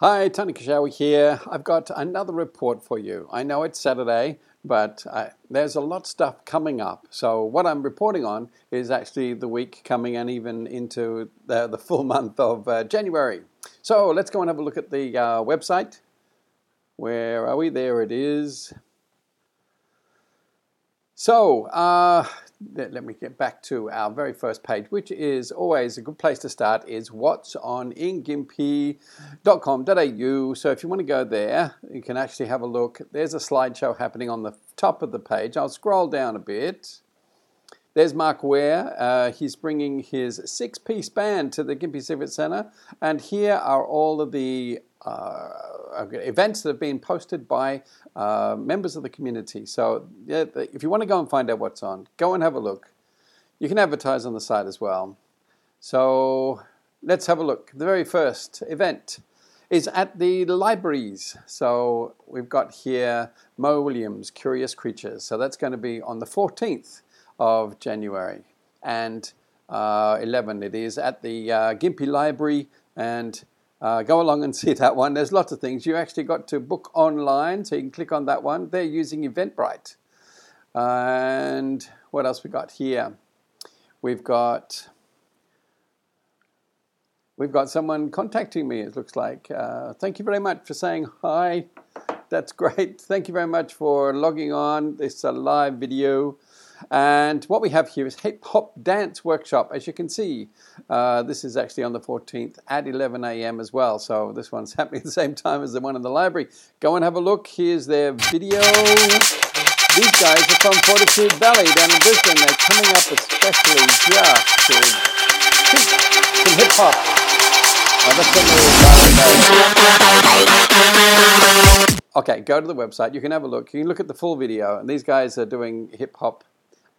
Hi, Tony Kashawi here. I've got another report for you. I know it's Saturday, but there's a lot of stuff coming up. So what I'm reporting on is actually the week coming and even into the full month of January. So let's go and have a look at the website. Where are we? There it is. So let me get back to our very first page, which is always a good place to start, is what's on in gympie.com.au. So if you want to go there, you can actually have a look. There's a slideshow happening on the top of the page. I'll scroll down a bit. There's Mark Ware. He's bringing his 6-piece band to the Gympie Civic Centre. And here are all of the events that have been posted by members of the community. So yeah, if you want to go and find out what's on, go and have a look. You can advertise on the site as well. So let's have a look. The very first event is at the libraries. So we've got here Mo Williams, Curious Creatures. So that's going to be on the 14th of January. And 11 it is at the Gympie Library, and go along and see that one. There's lots of things. You actually got to book online, so you can click on that one. They're using Eventbrite. And what else we got here? We've got someone contacting me, it looks like. Thank you very much for saying hi. That's great. Thank you very much for logging on. This is a live video. And what we have here is Hip Hop Dance Workshop. As you can see, this is actually on the 14th at 11 a.m. as well. So this one's happening at the same time as the one in the library. Go and have a look. Here's their video. These guys are from Fortitude Valley down in Brisbane. They're coming up especially just to teach some hip hop. Okay, go to the website. You can have a look. You can look at the full video. And these guys are doing hip hop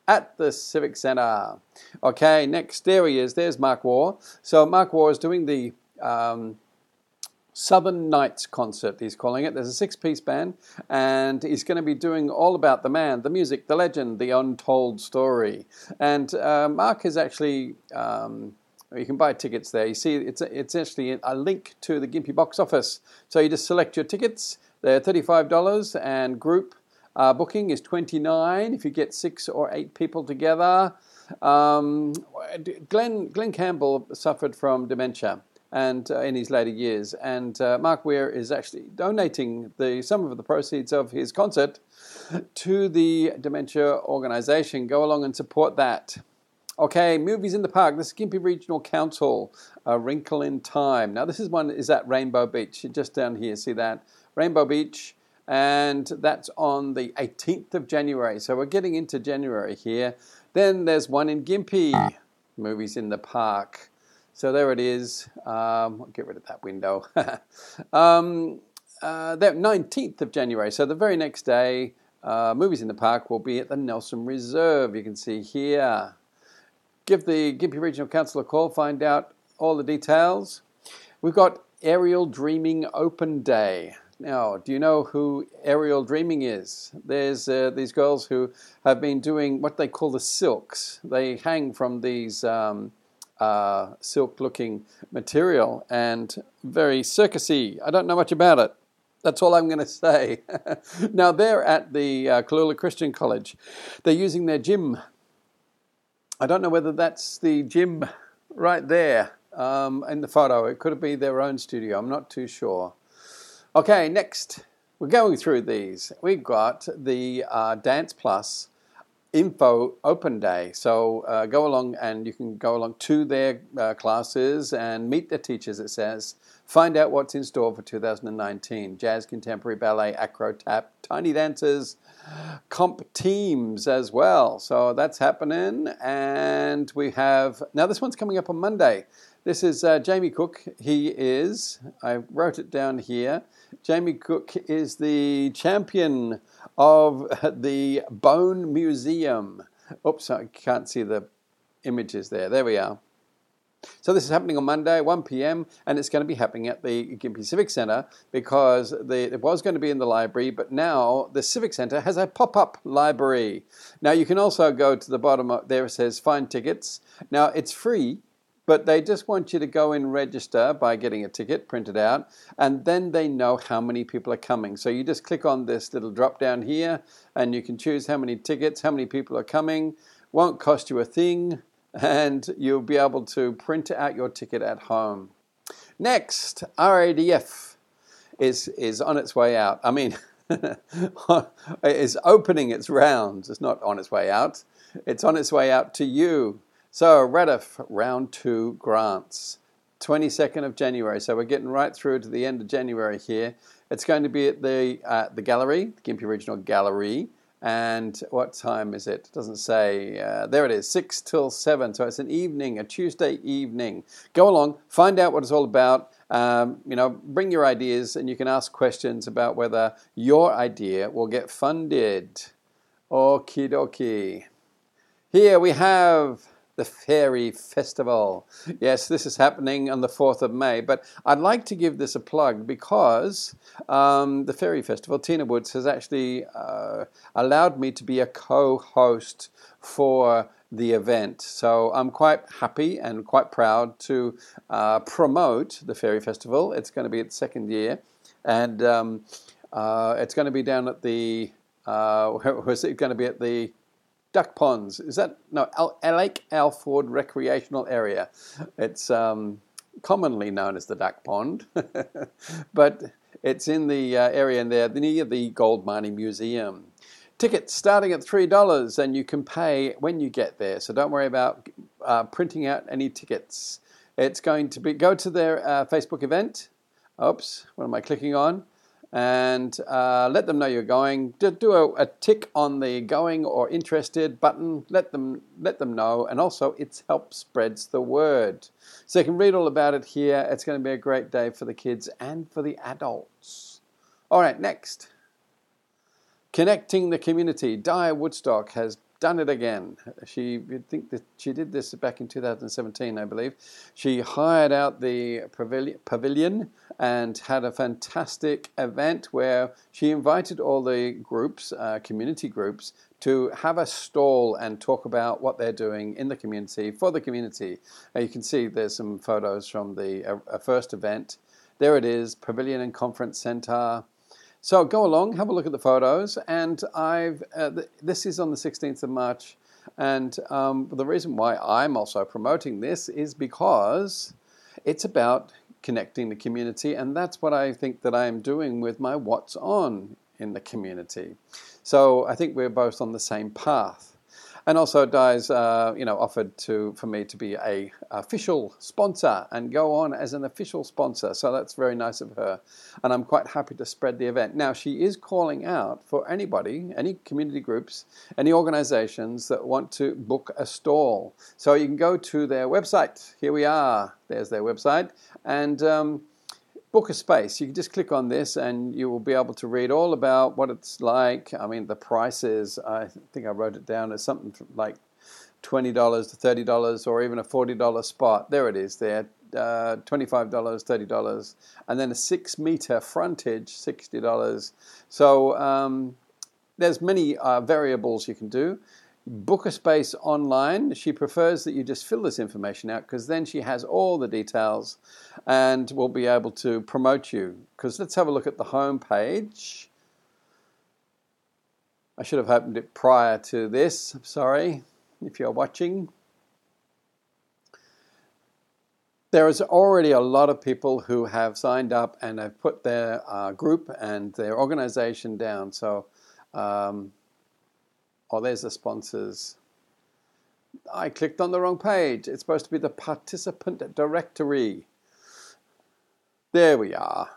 at the Civic Centre. Okay, next, there he is. There's Mark Ware. So Mark Ware is doing the Southern Nights concert, he's calling it. There's a 6-piece band, and he's going to be doing all about the man, the music, the legend, the untold story. And Mark is actually, you can buy tickets there. You see, it's actually a link to the Gympie box office. So you just select your tickets. They're $35, and group booking is $29 if you get 6 or 8 people together. Glenn Campbell suffered from dementia and in his later years, and Mark Ware is actually donating some of the proceeds of his concert to the dementia organisation. Go along and support that. Okay, movies in the park. This is Gympie Regional Council, A Wrinkle in Time. Now this is at Rainbow Beach, just down here. See that? Rainbow Beach. And that's on the 18th of January. So we're getting into January here. Then there's one in Gympie, Movies in the Park. So there it is. I'll get rid of that window. The 19th of January. So the very next day, Movies in the Park will be at the Nelson Reserve. You can see here. Give the Gympie Regional Council a call. Find out all the details. We've got Aerial Dreaming Open Day. Now, do you know who Aerial Dreaming is? There's these girls who have been doing what they call the silks. They hang from these silk-looking material and very circusy. I don't know much about it. That's all I'm going to say. Now, they're at the Kalula Christian College. They're using their gym. I don't know whether that's the gym right there in the photo. It could be their own studio. I'm not too sure. Okay, next, we're going through these. We've got the Dance Plus Info Open Day. So go along, and you can go along to their classes and meet the teachers, it says. Find out what's in store for 2019. Jazz, contemporary, ballet, acro, tap, tiny dancers, comp teams as well. So that's happening. And we have, now this one's coming up on Monday. This is Jamie Cook. I wrote it down here. Jamie Cook is the champion of the Bone Museum. Oops, I can't see the images there. There we are. So this is happening on Monday, 1 p.m., and it's going to be happening at the Gympie Civic Centre because it was going to be in the library, but now the Civic Centre has a pop-up library. Now you can also go to the bottom there, it says find tickets. Now it's free But they just want you to go and register by getting a ticket printed out, and then they know how many people are coming. So you just click on this little drop down here, and you can choose how many tickets, how many people are coming. Won't cost you a thing, and you'll be able to print out your ticket at home. Next, RADF is on its way out. I mean, it's opening its rounds. It's not on its way out. It's on its way out to you. So RADF Round 2 grants, 22nd of January. So we're getting right through to the end of January here. It's going to be at the gallery, the Gympie Regional Gallery. And what time is it? It doesn't say. There it is, 6 till 7. So it's an evening, a Tuesday evening. Go along, find out what it's all about. Bring your ideas, and you can ask questions about whether your idea will get funded. Okie dokie. Here we have the Fairy Festival. Yes, this is happening on the 4th of May, but I'd like to give this a plug because the Fairy Festival, Tina Woods, has actually allowed me to be a co-host for the event. So I'm quite happy and quite proud to promote the Fairy Festival. It's going to be its second year, and it's going to be down at the, where was it going to be, at the Duck Ponds. Is that, no, Lake Alford Recreational Area. It's commonly known as the Duck Pond, but it's in the area in there near the Gold Mining Museum. Tickets starting at $3, and you can pay when you get there. So don't worry about printing out any tickets. It's going to be, go to their Facebook event. Oops, what am I clicking on? And let them know you're going. Do a tick on the going or interested button. Let them know, and also it helps spreads the word. So you can read all about it here. It's going to be a great day for the kids and for the adults. All right, next. Connecting the community. Di Woodstock has done it again. You'd think that she did this back in 2017, I believe. She hired out the pavilion and had a fantastic event where she invited all the groups, community groups, to have a stall and talk about what they're doing in the community for the community. You can see there's some photos from the first event. There it is, Pavilion and Conference Center. So go along, have a look at the photos, and this is on the 16th of March, and the reason why I'm also promoting this is because it's about connecting the community, and that's what I think that I am doing with my What's On in the community. So I think we're both on the same path. And also Di's offered for me to be a official sponsor and go on as an official sponsor. So that's very nice of her. And I'm quite happy to spread the event. Now, she is calling out for anybody, any community groups, any organizations that want to book a stall. So you can go to their website. Here we are. There's their website. And book a space. You can just click on this and you will be able to read all about what it's like. I mean, the prices, I think I wrote it down as something like $20 to $30 or even a $40 spot. There it is there, $25, $30. And then a 6-meter frontage, $60. So there's many variables you can do. Book a space online. She prefers that you just fill this information out because then she has all the details and will be able to promote you. Because let's have a look at the home page. I should have opened it prior to this. I'm sorry if you're watching. There is already a lot of people who have signed up and have put their group and their organization down. So there's the sponsors. I clicked on the wrong page. It's supposed to be the participant directory. There we are.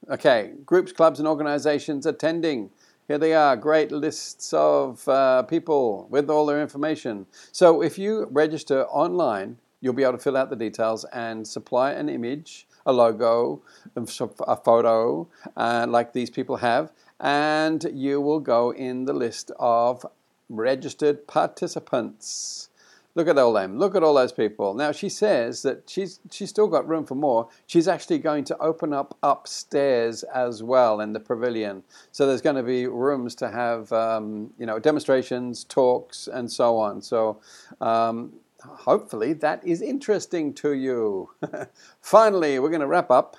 Okay, groups, clubs, and organizations attending. Here they are, great lists of people with all their information. So if you register online, you'll be able to fill out the details and supply an image, a logo, a photo, like these people have, and you will go in the list of registered participants. Look at all them. Look at all those people. Now she says that she's still got room for more. She's actually going to open up upstairs as well in the pavilion. So there's going to be rooms to have demonstrations, talks, and so on. So hopefully that is interesting to you. Finally, we're going to wrap up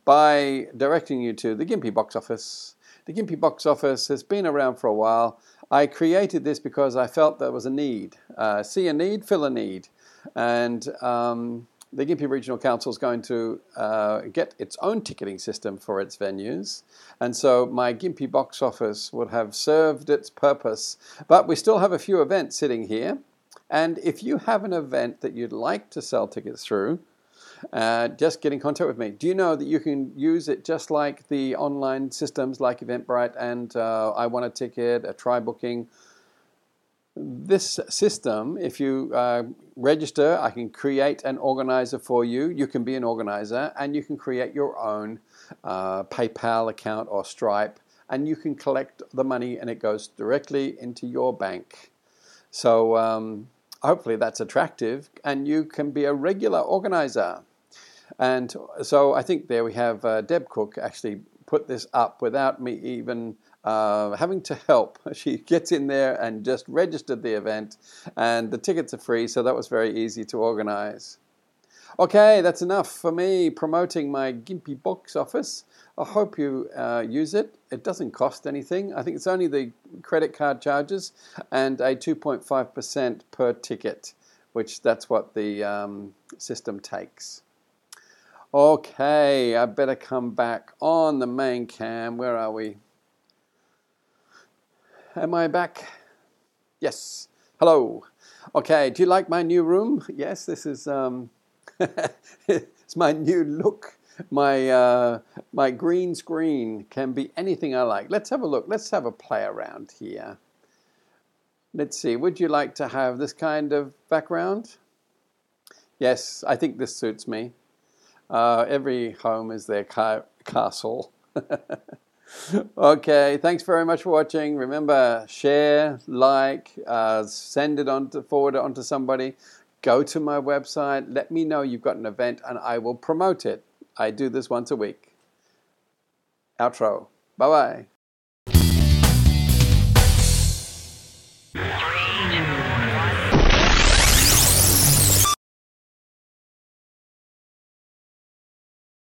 by directing you to the Gympie box office. The Gympie box office has been around for a while. I created this because I felt there was a need. See a need, fill a need. And the Gympie Regional Council is going to get its own ticketing system for its venues. And so my Gympie box office would have served its purpose. But we still have a few events sitting here. And if you have an event that you'd like to sell tickets through, just get in contact with me. Do you know that you can use it just like the online systems like Eventbrite and I Want a Ticket, a Try Booking? This system, if you register, I can create an organizer for you. You can be an organizer and you can create your own PayPal account or Stripe, and you can collect the money and it goes directly into your bank. So hopefully that's attractive and you can be a regular organizer. And so I think there we have Deb Cook actually put this up without me even having to help. She gets in there and just registered the event, and the tickets are free, so that was very easy to organize. Okay, that's enough for me promoting my Gympie box office. I hope you use it. It doesn't cost anything. I think it's only the credit card charges and a 2.5% per ticket, which that's what the system takes. Okay, I better come back on the main cam. Where are we? Am I back? Yes. Hello. Okay, do you like my new room? Yes, this is it's my new look. My green screen can be anything I like. Let's have a look. Let's have a play around here. Let's see. Would you like to have this kind of background? Yes, I think this suits me. Every home is their castle. Okay, thanks very much for watching. Remember, share, like, send it on forward it onto somebody. Go to my website. Let me know you've got an event and I will promote it. I do this once a week. Outro. Bye-bye.